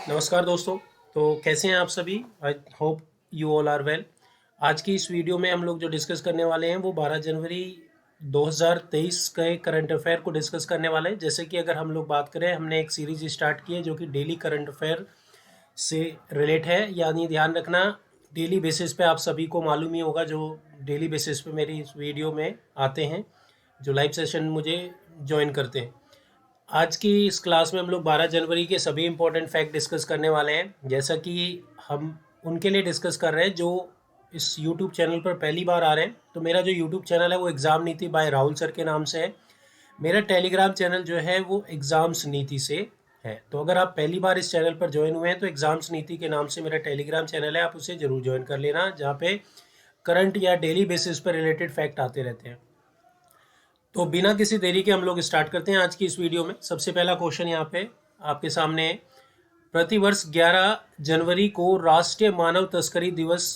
नमस्कार दोस्तों। तो कैसे हैं आप सभी? I hope you all are well. आज की इस वीडियो में हम लोग जो डिस्कस करने वाले हैं वो 12 जनवरी 2023 के करंट अफेयर को डिस्कस करने वाले हैं। जैसे कि अगर हम लोग बात करें, हमने एक सीरीज स्टार्ट की है जो कि डेली करंट अफेयर से रिलेट है। यानी ध्यान रखना, डेली बेसिस पे आप सभी को मालूम ही होगा जो डेली बेसिस पे मेरी इस वीडियो में आते हैं, जो लाइव सेशन मुझे ज्वाइन करते हैं। आज की इस क्लास में हम लोग 12 जनवरी के सभी इंपॉर्टेंट फैक्ट डिस्कस करने वाले हैं। जैसा कि हम उनके लिए डिस्कस कर रहे हैं जो इस यूट्यूब चैनल पर पहली बार आ रहे हैं। तो मेरा जो यूट्यूब चैनल है वो एग्ज़ाम नीति बाय राहुल सर के नाम से है। मेरा टेलीग्राम चैनल जो है वो एग्ज़ाम्स नीति से है। तो अगर आप पहली बार इस चैनल पर ज्वाइन हुए हैं तो एग्ज़ाम्स नीति के नाम से मेरा टेलीग्राम चैनल है, आप उसे ज़रूर ज्वाइन कर लेना, जहाँ पे करंट या डेली बेसिस पर रिलेटेड फैक्ट आते रहते हैं। तो बिना किसी देरी के हम लोग स्टार्ट करते हैं आज की इस वीडियो में। सबसे पहला क्वेश्चन यहाँ पे आपके सामने है। प्रतिवर्ष 11 जनवरी को राष्ट्रीय मानव तस्करी दिवस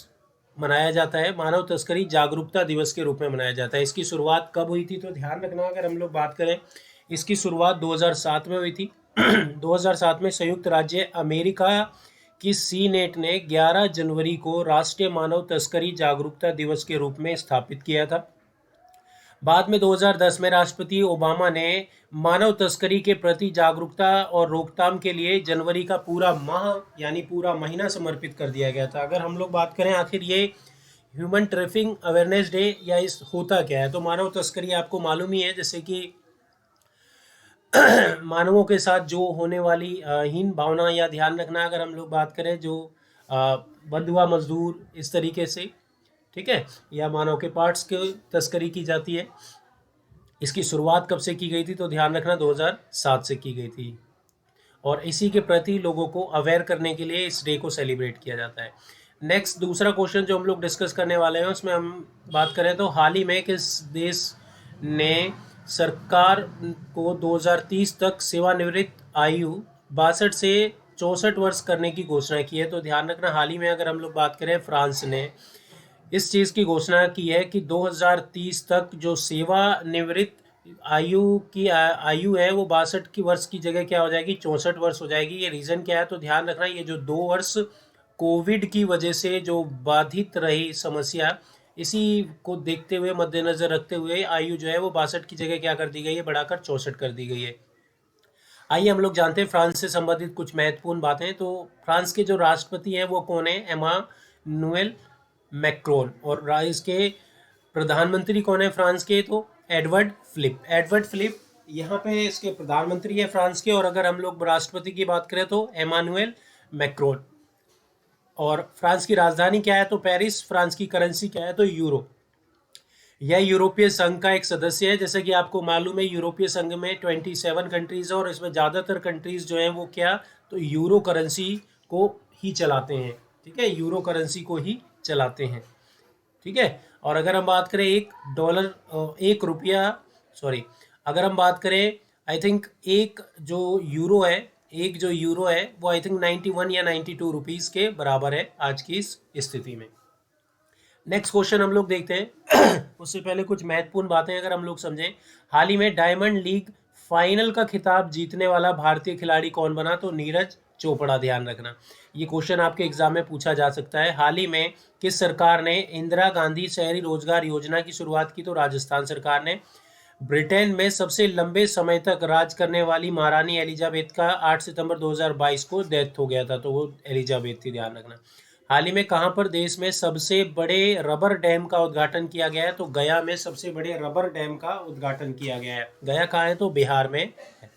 मनाया जाता है। मानव तस्करी जागरूकता दिवस के रूप में मनाया जाता है। इसकी शुरुआत कब हुई थी? तो ध्यान रखना, अगर हम लोग बात करें, इसकी शुरुआत 2007 में हुई थी। 2007 में संयुक्त राज्य अमेरिका की सीनेट ने 11 जनवरी को राष्ट्रीय मानव तस्करी जागरूकता दिवस के रूप में स्थापित किया था। बाद में 2010 में राष्ट्रपति ओबामा ने मानव तस्करी के प्रति जागरूकता और रोकथाम के लिए जनवरी का पूरा माह यानी पूरा महीना समर्पित कर दिया गया था। अगर हम लोग बात करें आखिर ये ह्यूमन ट्रैफिकिंग अवेयरनेस डे या इस होता क्या है, तो मानव तस्करी आपको मालूम ही है, जैसे कि मानवों के साथ जो होने वाली हीन भावना, या ध्यान रखना अगर हम लोग बात करें जो बंधुआ मजदूर इस तरीके से, ठीक है, या मानव के पार्ट्स की तस्करी की जाती है। इसकी शुरुआत कब से की गई थी? तो ध्यान रखना 2007 से की गई थी, और इसी के प्रति लोगों को अवेयर करने के लिए इस डे को सेलिब्रेट किया जाता है। नेक्स्ट दूसरा क्वेश्चन जो हम लोग डिस्कस करने वाले हैं उसमें हम बात करें तो हाल ही में किस देश ने सरकार को 2030 तक सेवानिवृत्त आयु 62 से 64 वर्ष करने की घोषणा की है? तो ध्यान रखना, हाल ही में अगर हम लोग बात करें, फ्रांस ने इस चीज़ की घोषणा की है कि 2030 तक जो सेवानिवृत्त आयु है वो 62 की वर्ष की जगह क्या हो जाएगी? 64 वर्ष हो जाएगी। ये रीज़न क्या है? तो ध्यान रखना, ये जो 2 वर्ष कोविड की वजह से जो बाधित रही समस्या, इसी को देखते हुए, मद्देनज़र रखते हुए आयु जो है वो 62 की जगह क्या कर दी गई है? बढ़ाकर 64 कर दी गई है। आइए हम लोग जानते हैं फ्रांस से संबंधित कुछ महत्वपूर्ण बातें। तो फ्रांस के जो राष्ट्रपति हैं वो कौन है? Emmanuel Macron. और इसके प्रधानमंत्री कौन है फ्रांस के? तो एडवर्ड फिलिप। एडवर्ड फिलिप यहाँ पे इसके प्रधानमंत्री है फ्रांस के। और अगर हम लोग राष्ट्रपति की बात करें तो एमानुएल मैक्रोन। और फ्रांस की राजधानी क्या है? तो पेरिस। फ्रांस की करेंसी क्या है? तो यूरो। यह यूरोपीय संघ का एक सदस्य है। जैसे कि आपको मालूम है, यूरोपीय संघ में 27 कंट्रीज है, और इसमें ज़्यादातर कंट्रीज जो हैं वो क्या? तो यूरो करेंसी को ही चलाते हैं। ठीक है, यूरो करेंसी को ही चलाते हैं। ठीक है। और अगर हम बात करें एक रुपया, सॉरी, अगर हम बात करें, आई थिंक एक जो यूरो है वो आई थिंक 91 या 92 रुपीज़ के बराबर है आज की इस स्थिति में। नेक्स्ट क्वेश्चन हम लोग देखते हैं। उससे पहले कुछ महत्वपूर्ण बातें अगर हम लोग समझें। हाल ही में डायमंड लीग फाइनल का खिताब जीतने वाला भारतीय खिलाड़ी कौन बना? तो नीरज चोपड़ा। ध्यान रखना, ये क्वेश्चन आपके एग्जाम में पूछा जा सकता है। हाल ही में किस सरकार ने इंदिरा गांधी शहरी रोजगार योजना की शुरुआत की? तो राजस्थान सरकार ने। ब्रिटेन में सबसे लंबे समय तक राज करने वाली महारानी एलिजाबेथ का 8 सितंबर 2022 को डेथ हो गया था, तो वो एलिजाबेथ थी। ध्यान रखना। हाल ही में कहाँ पर देश में सबसे बड़े रबर डैम का उद्घाटन किया गया है? तो गया में सबसे बड़े रबर डैम का उद्घाटन किया गया है। गया कहाँ है? तो बिहार में है।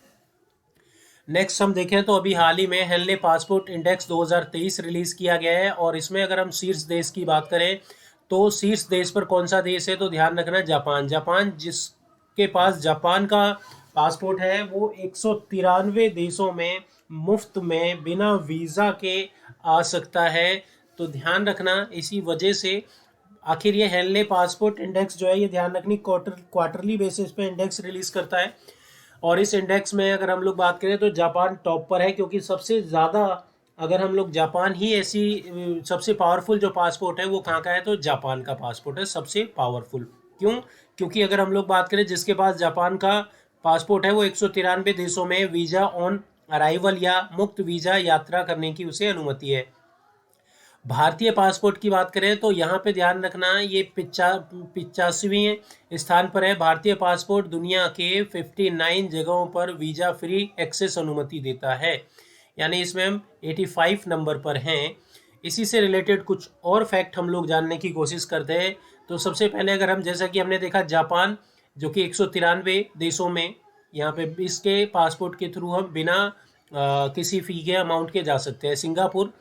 नेक्स्ट हम देखें तो अभी हाल ही में हेनले पासपोर्ट इंडेक्स 2023 रिलीज किया गया है, और इसमें अगर हम शीर्ष देश की बात करें तो शीर्ष देश पर कौन सा देश है? तो ध्यान रखना, जापान। जापान, जिसके पास जापान का पासपोर्ट है, वो 193 देशों में मुफ्त में बिना वीज़ा के आ सकता है। तो ध्यान रखना, इसी वजह से आखिर ये हेनले पासपोर्ट इंडेक्स जो है, ये ध्यान रखनी क्वार्टरली बेसिस पे इंडेक्स रिलीज करता है। और इस इंडेक्स में अगर हम लोग बात करें तो जापान टॉप पर है, क्योंकि सबसे ज़्यादा, अगर हम लोग जापान ही ऐसी सबसे पावरफुल जो पासपोर्ट है वो कहाँ का है? तो जापान का पासपोर्ट है सबसे पावरफुल। क्यों? क्योंकि अगर हम लोग बात करें, जिसके पास जापान का पासपोर्ट है वो 193 देशों में वीज़ा ऑन अराइवल या मुक्त वीजा यात्रा करने की उसे अनुमति है। भारतीय पासपोर्ट की बात करें तो यहाँ पे ध्यान रखना, ये 85वें स्थान पर है। भारतीय पासपोर्ट दुनिया के 59 जगहों पर वीज़ा फ्री एक्सेस अनुमति देता है, यानी इसमें हम 85 नंबर पर हैं। इसी से रिलेटेड कुछ और फैक्ट हम लोग जानने की कोशिश करते हैं। तो सबसे पहले अगर हम, जैसा कि हमने देखा, जापान जो कि 193 देशों में, यहाँ पे इसके पासपोर्ट के थ्रू हम बिना किसी फ़ी के अमाउंट के जा सकते हैं। सिंगापुर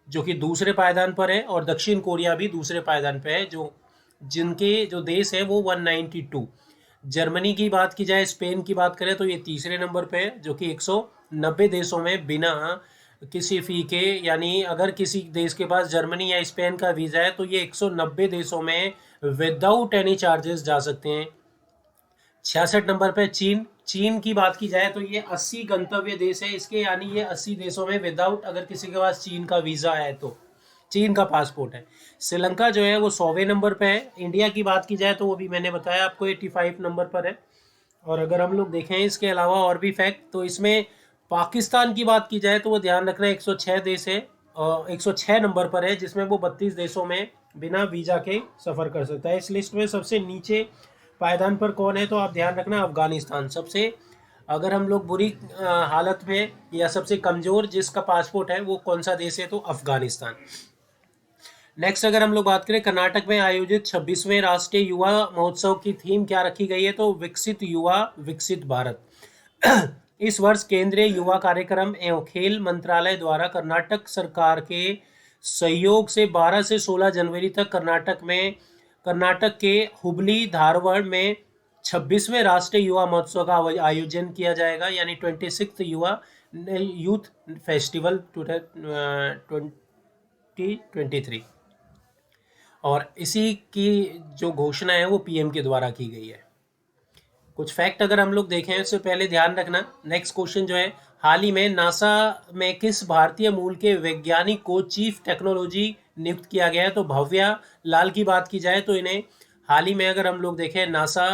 जो कि दूसरे पायदान पर है, और दक्षिण कोरिया भी दूसरे पायदान पर है, जिनके जो देश है वो 192। जर्मनी की बात की जाए, स्पेन की बात करें तो ये तीसरे नंबर पे है, जो कि 190 देशों में बिना किसी फ़ी के, यानी अगर किसी देश के पास जर्मनी या स्पेन का वीज़ा है तो ये 190 देशों में विदाउट एनी चार्जेस जा सकते हैं। 66 नंबर पे चीन। चीन की बात की जाए तो ये 80 गंतव्य देश है इसके, यानी ये 80 देशों में विदाउट, अगर किसी के पास चीन का वीज़ा है तो चीन का पासपोर्ट है। श्रीलंका जो है वो 100वें नंबर पे है। इंडिया की बात की जाए तो वो भी मैंने बताया आपको 85 नंबर पर है। और अगर हम लोग देखें इसके अलावा और भी फैक्ट, तो इसमें पाकिस्तान की बात की जाए तो वो ध्यान रखना 106 देश है, 106 नंबर पर है, जिसमें वो 32 देशों में बिना वीज़ा के सफ़र कर सकता है। इस लिस्ट में सबसे नीचे पायदान पर कौन है तो आप ध्यान रखना अफ़गानिस्तान। सबसे, अगर हम लोग बुरी हालत में या सबसे कमज़ोर जिसका पासपोर्ट है वो कौन सा देश है तो अफ़गानिस्तान। नेक्स्ट अगर हम लोग बात करें, कर्नाटक में आयोजित 26वें राष्ट्रीय युवा महोत्सव की थीम क्या रखी गई है तो विकसित युवा विकसित भारत। इस वर्ष केंद्रीय युवा कार्यक्रम एवं खेल मंत्रालय द्वारा कर्नाटक सरकार के सहयोग से 12 से 16 जनवरी तक कर्नाटक के हुबली धारवाड़ में 26वें राष्ट्रीय युवा महोत्सव का आयोजन किया जाएगा, यानी 26th युवा यूथ फेस्टिवल 2023। और इसी की जो घोषणा है वो पीएम के द्वारा की गई है। कुछ फैक्ट अगर हम लोग देखें उससे पहले ध्यान रखना, नेक्स्ट क्वेश्चन जो है, हाल ही में नासा में किस भारतीय मूल के वैज्ञानिक को चीफ टेक्नोलॉजी नियुक्त किया गया है तो भव्या लाल की बात की जाए तो इन्हें हाल ही में अगर हम लोग देखें नासा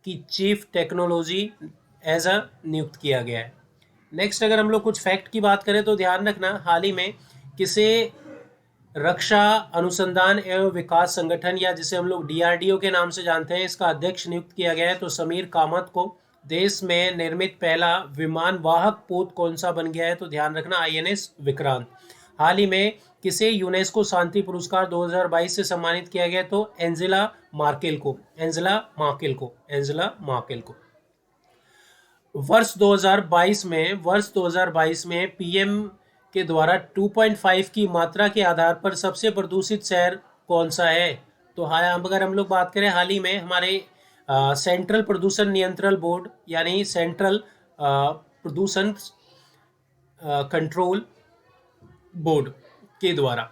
की चीफ टेक्नोलॉजी एज अ नियुक्त किया गया है। नेक्स्ट अगर हम लोग कुछ फैक्ट की बात करें तो ध्यान रखना, हाल ही में किसे रक्षा अनुसंधान एवं विकास संगठन, या जिसे हम लोग डीआरडीओ के नाम से जानते हैं, इसका अध्यक्ष नियुक्त किया गया है तो समीर कामत को। देश में निर्मित पहला विमान वाहक पोत कौन सा बन गया है तो ध्यान रखना आईएनएस विक्रांत। हाल ही में किसे यूनेस्को शांति पुरस्कार 2022 से सम्मानित किया गया तो एंजेला मार्केल को। वर्ष 2022 में पीएम के द्वारा 2.5 की मात्रा के आधार पर सबसे प्रदूषित शहर कौन सा है तो अगर हम लोग बात करें, हाल ही में हमारे सेंट्रल प्रदूषण नियंत्रण बोर्ड, यानी सेंट्रल प्रदूषण कंट्रोल बोर्ड के द्वारा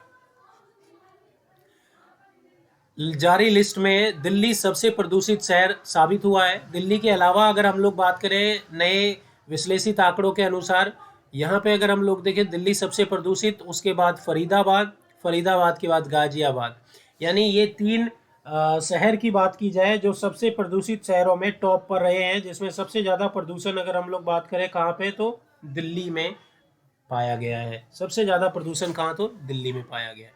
जारी लिस्ट में दिल्ली सबसे प्रदूषित शहर साबित हुआ है। दिल्ली के अलावा अगर हम लोग बात करें नए विश्लेषित आंकड़ों के अनुसार, यहाँ पे अगर हम लोग देखें दिल्ली सबसे प्रदूषित, उसके बाद फरीदाबाद के बाद गाजियाबाद, यानी ये 3 शहर की बात की जाए जो सबसे प्रदूषित शहरों में टॉप पर रहे हैं, जिसमें सबसे ज़्यादा प्रदूषण अगर हम लोग बात करें कहाँ पे तो दिल्ली में पाया गया है। सबसे ज़्यादा प्रदूषण कहाँ तो दिल्ली में पाया गया है।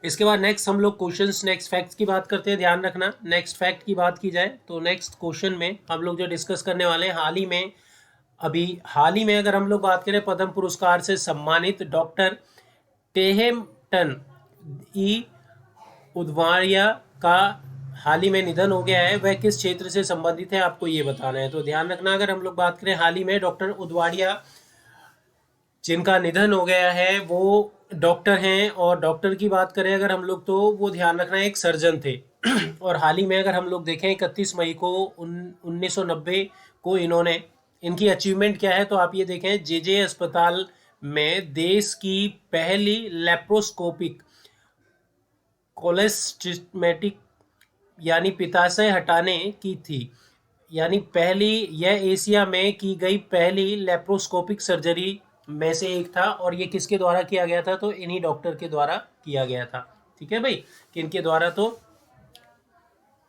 इसके बाद नेक्स्ट हम लोग क्वेश्चंस, नेक्स्ट फैक्ट्स की बात करते हैं। ध्यान रखना, नेक्स्ट फैक्ट की बात की जाए तो नेक्स्ट क्वेश्चन में हम लोग जो डिस्कस करने वाले हैं, हाल ही में अगर हम लोग बात करें पद्म पुरस्कार से सम्मानित डॉक्टर टेहेमटन ई उदवाड़िया का हाल ही में निधन हो गया है। वह किस क्षेत्र से संबंधित है आपको ये बताना है तो ध्यान रखना, अगर हम लोग बात करें हाल ही में डॉक्टर उदवाड़िया जिनका निधन हो गया है वो डॉक्टर हैं, और डॉक्टर की बात करें अगर हम लोग तो वो ध्यान रखना एक सर्जन थे। और हाल ही में अगर हम लोग देखें 31 मई को 1990 को इनकी अचीवमेंट क्या है तो आप ये देखें, जेजे अस्पताल में देश की पहली लेप्रोस्कोपिक कोलेस्टिमेटिक यानी पित्ताशय हटाने की थी, यानी यह एशिया में की गई पहली लेप्रोस्कोपिक सर्जरी में से एक था। और ये किसके द्वारा किया गया था तो इन्हीं डॉक्टर के द्वारा किया गया था। ठीक है भाई, किनके द्वारा तो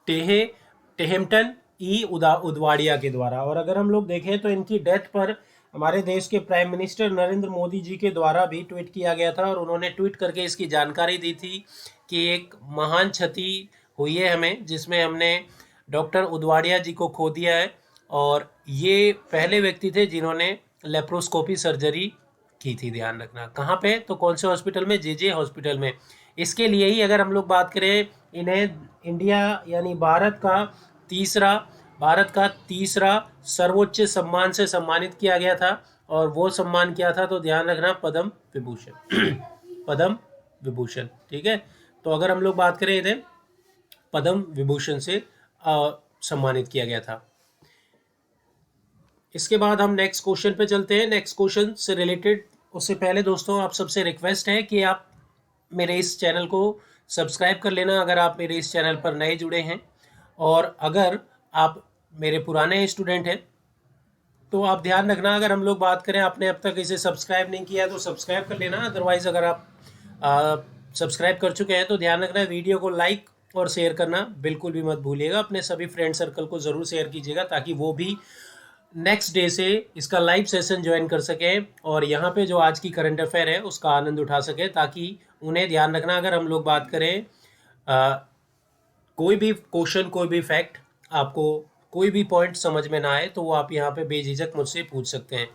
टेहेमटन ई उदवाड़िया के द्वारा। और अगर हम लोग देखें तो इनकी डेथ पर हमारे देश के प्राइम मिनिस्टर नरेंद्र मोदी जी के द्वारा भी ट्वीट किया गया था और उन्होंने ट्वीट करके इसकी जानकारी दी थी कि एक महान क्षति हुई है हमें, जिसमें हमने डॉक्टर उदवाड़िया जी को खो दिया है। और ये पहले व्यक्ति थे जिन्होंने लेप्रोस्कोपी सर्जरी की थी, ध्यान रखना। कहाँ पे? तो कौन से हॉस्पिटल में? जे हॉस्पिटल में। इसके लिए ही अगर हम लोग बात करें, इन्हें इंडिया यानी भारत का तीसरा सर्वोच्च सम्मान से सम्मानित किया गया था। और वो सम्मान क्या था? तो ध्यान रखना, पद्म विभूषण। पद्म विभूषण, ठीक है। तो अगर हम लोग बात करें, इन्हें पद्म विभूषण से सम्मानित किया गया था। इसके बाद हम नेक्स्ट क्वेश्चन पे चलते हैं। नेक्स्ट क्वेश्चन से रिलेटेड, उससे पहले दोस्तों आप सबसे रिक्वेस्ट है कि आप मेरे इस चैनल को सब्सक्राइब कर लेना अगर आप मेरे इस चैनल पर नए जुड़े हैं। और अगर आप मेरे पुराने स्टूडेंट हैं तो आप ध्यान रखना, अगर हम लोग बात करें आपने अब तक इसे सब्सक्राइब नहीं किया तो सब्सक्राइब कर लेना। अदरवाइज़ अगर आप सब्सक्राइब कर चुके हैं तो ध्यान रखना, वीडियो को लाइक और शेयर करना बिल्कुल भी मत भूलिएगा। अपने सभी फ्रेंड सर्कल को ज़रूर शेयर कीजिएगा ताकि वो भी नेक्स्ट डे से इसका लाइव सेशन ज्वाइन कर सकें और यहाँ पे जो आज की करंट अफेयर है उसका आनंद उठा सके। ताकि उन्हें ध्यान रखना, अगर हम लोग बात करें कोई भी क्वेश्चन, कोई भी फैक्ट, आपको कोई भी पॉइंट समझ में ना आए तो वो आप यहाँ पे बेझिझक मुझसे पूछ सकते हैं,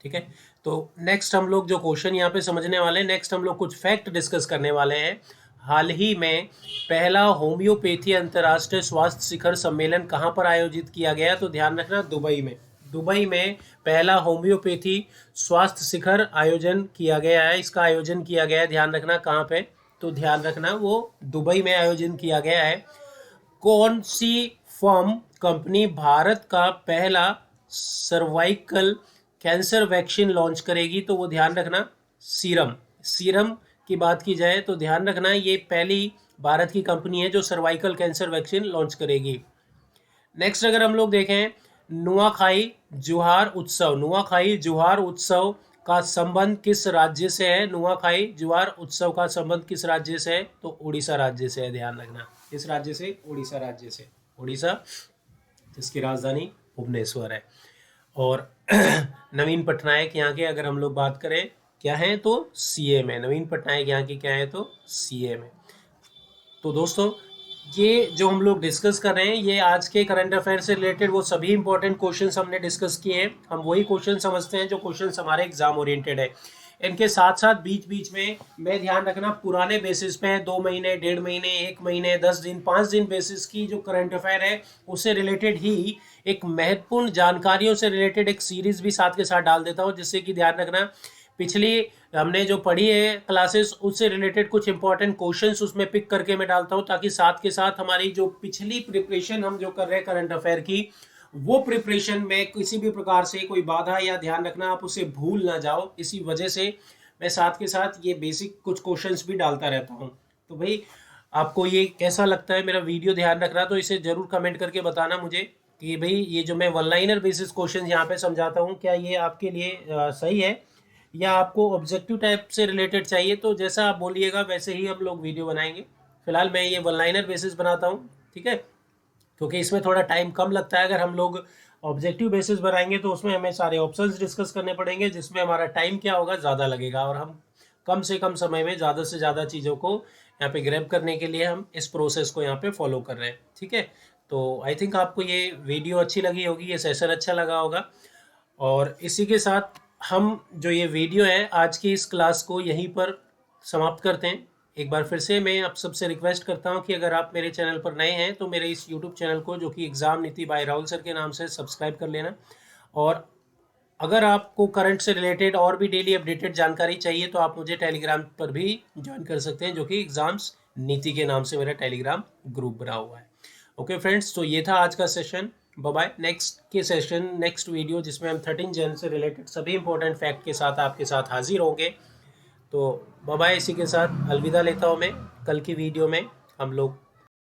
ठीक है। तो नेक्स्ट हम लोग जो क्वेश्चन यहाँ पे समझने वाले हैं, नेक्स्ट हम लोग कुछ फैक्ट डिस्कस करने वाले हैं। हाल ही में पहला होम्योपैथी अंतर्राष्ट्रीय स्वास्थ्य शिखर सम्मेलन कहाँ पर आयोजित किया गया? तो ध्यान रखना, दुबई में। दुबई में पहला होम्योपैथी स्वास्थ्य शिखर आयोजन किया गया है। इसका आयोजन किया गया है, ध्यान रखना कहाँ पे? तो ध्यान रखना वो दुबई में आयोजन किया गया है। कौन सी फर्म कंपनी भारत का पहला सर्वाइकल कैंसर वैक्सीन लॉन्च करेगी? तो वो ध्यान रखना, सीरम की बात की जाए तो ध्यान रखना ये पहली भारत की कंपनी है जो सर्वाइकल कैंसर वैक्सीन लॉन्च करेगी। नेक्स्ट अगर हम लोग देखें, नुआखाई जुहार उत्सव का संबंध किस राज्य से है? नुआखाई जुहार उत्सव का संबंध किस राज्य से है? तो उड़ीसा राज्य से है, ध्यान रखना। किस राज्य से? उड़ीसा राज्य से। उड़ीसा, जिसकी राजधानी भुवनेश्वर है। और नवीन पटनायक यहाँ के अगर हम लोग बात करें क्या है तो सीएम है। नवीन पटनायक यहाँ की क्या है तो सीएम है। तो दोस्तों ये जो हम लोग डिस्कस कर रहे हैं ये आज के करंट अफेयर से रिलेटेड वो सभी इंपॉर्टेंट क्वेश्चंस हमने डिस्कस किए हैं। हम वही क्वेश्चन समझते हैं जो क्वेश्चंस हमारे एग्जाम ओरिएंटेड है। इनके साथ साथ बीच बीच में मैं ध्यान रखना पुराने बेसिस पे 2 महीने, 1.5 महीने, 1 महीने, 10 दिन, 5 दिन बेसिस की जो करंट अफेयर है उससे रिलेटेड ही एक महत्वपूर्ण जानकारियों से रिलेटेड एक सीरीज भी साथ के साथ डाल देता हूँ, जिससे कि ध्यान रखना पिछली हमने जो पढ़ी है क्लासेस उससे रिलेटेड कुछ इंपॉर्टेंट क्वेश्चंस उसमें पिक करके मैं डालता हूँ, ताकि साथ के साथ हमारी जो पिछली प्रिपरेशन हम जो कर रहे हैं करंट अफेयर की, वो प्रिपरेशन में किसी भी प्रकार से कोई बाधा या ध्यान रखना आप उसे भूल ना जाओ। इसी वजह से मैं साथ के साथ ये बेसिक कुछ क्वेश्चंस भी डालता रहता हूँ। तो भाई आपको ये कैसा लगता है मेरा वीडियो, ध्यान रखना, तो इसे जरूर कमेंट करके बताना मुझे कि भाई ये जो मैं वन लाइनर बेसिस क्वेश्चन यहाँ पे समझाता हूँ क्या ये आपके लिए सही है या आपको ऑब्जेक्टिव टाइप से रिलेटेड चाहिए। तो जैसा आप बोलिएगा वैसे ही हम लोग वीडियो बनाएंगे। फिलहाल मैं ये वन लाइनर बेसिस बनाता हूँ, ठीक है, क्योंकि इसमें थोड़ा टाइम कम लगता है। अगर हम लोग ऑब्जेक्टिव बेसिस बनाएंगे तो उसमें हमें सारे ऑप्शंस डिस्कस करने पड़ेंगे, जिसमें हमारा टाइम क्या होगा, ज़्यादा लगेगा और हम कम से कम समय में ज़्यादा से ज़्यादा चीज़ों को यहाँ पे ग्रैब करने के लिए हम इस प्रोसेस को यहाँ पे फॉलो कर रहे हैं, ठीक है। तो आई थिंक आपको ये वीडियो अच्छी लगी होगी, ये सेशन अच्छा लगा होगा। और इसी के साथ हम जो ये वीडियो है आज की इस क्लास को यहीं पर समाप्त करते हैं। एक बार फिर से मैं आप सबसे रिक्वेस्ट करता हूं कि अगर आप मेरे चैनल पर नए हैं तो मेरे इस यूट्यूब चैनल को, जो कि एग्ज़ाम नीति बाय राहुल सर के नाम से, सब्सक्राइब कर लेना। और अगर आपको करंट से रिलेटेड और भी डेली अपडेटेड जानकारी चाहिए तो आप मुझे टेलीग्राम पर भी ज्वाइन कर सकते हैं, जो कि एग्ज़ाम्स नीति के नाम से मेरा टेलीग्राम ग्रुप बना हुआ है। ओके फ्रेंड्स, तो ये था आज का सेशन। बाय। नेक्स्ट के सेशन, नेक्स्ट वीडियो जिसमें हम 13 जन से रिलेटेड सभी इंपॉर्टेंट फैक्ट के साथ आपके साथ हाजिर होंगे। तो बाय, इसी के साथ अलविदा लेता हूँ मैं। कल की वीडियो में हम लोग